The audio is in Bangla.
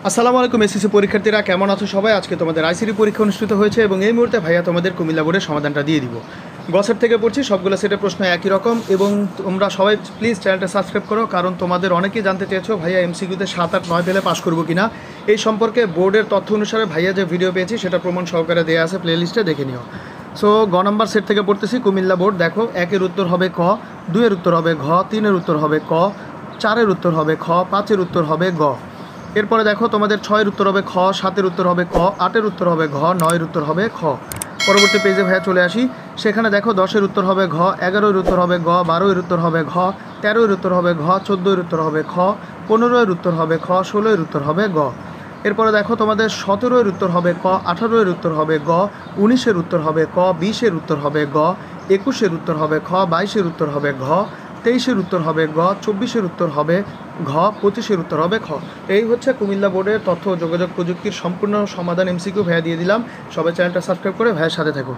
আসসালামু আলাইকুম এসএসসি পরীক্ষার্থীরা, কেমন আছো সবাই? আজকে তোমাদের আইসিডি পরীক্ষা অনুষ্ঠিত হয়েছে এবং এই মুহূর্তে ভাইয়া তোমাদের কুমিল্লা বোর্ডের সমাধানটা দিয়ে দিব। গসেট থেকে পড়ছি, সবগুলো সেটের প্রশ্ন একই রকম এবং তোমরা সবাই প্লিজ চ্যানেলটা সাবস্ক্রাইব করো, কারণ তোমাদের অনেকেই জানতে চেয়েছো ভাইয়া এমসিকিউতে 7, 8, 9 পেলে পাস করবো কিনা। এই সম্পর্কে বোর্ডের তথ্য অনুসারে ভাইয়া যে ভিডিও পেয়েছি সেটা প্রমাণ সহকারে দেওয়া আছে, প্লেলিস্টে দেখে নিও। সো গ নম্বর সেট থেকে পড়তেছি কুমিল্লা বোর্ড। দেখো, 1-এর উত্তর হবে ক, 2-এর উত্তর হবে ঘ, 3-এর উত্তর হবে ক, 4-এর উত্তর হবে খ, 5-এর উত্তর হবে গ। এরপরে দেখো তোমাদের 6-এর উত্তর হবে খ, 7-এর উত্তর হবে ক, 8-এর উত্তর হবে ঘ, 9-এর উত্তর হবে খ। পরবর্তী পেজে ভাইয়া চলে আসি, সেখানে দেখো 10-এর উত্তর হবে ঘ, 11-এর উত্তর হবে গ, 12-এর উত্তর হবে ঘ, 13-এর উত্তর হবে ঘ, 14-এর উত্তর হবে খ, 15-এর উত্তর হবে খ, 16-এর উত্তর হবে গ। এরপরে দেখো তোমাদের 17-এর উত্তর হবে ক, 18-এর উত্তর হবে গ, 19-এর উত্তর হবে ক, 20-এর উত্তর হবে গ, 21-এর উত্তর হবে খ, 22-এর উত্তর হবে ঘ, 23-এর উত্তর হবে গ, 24-এর উত্তর হবে ঘ, 25-এর উত্তর হবে খ। এই হচ্ছে কুমিল্লা বোর্ডের তথ্য ও যোগাযোগ প্রযুক্তির সম্পূর্ণ সমাধান এমসিকিউ ভাইয়া দিয়ে দিলাম। সবাই চ্যানেলটা সাবস্ক্রাইব করে ভাইয়ের সাথে থাকো।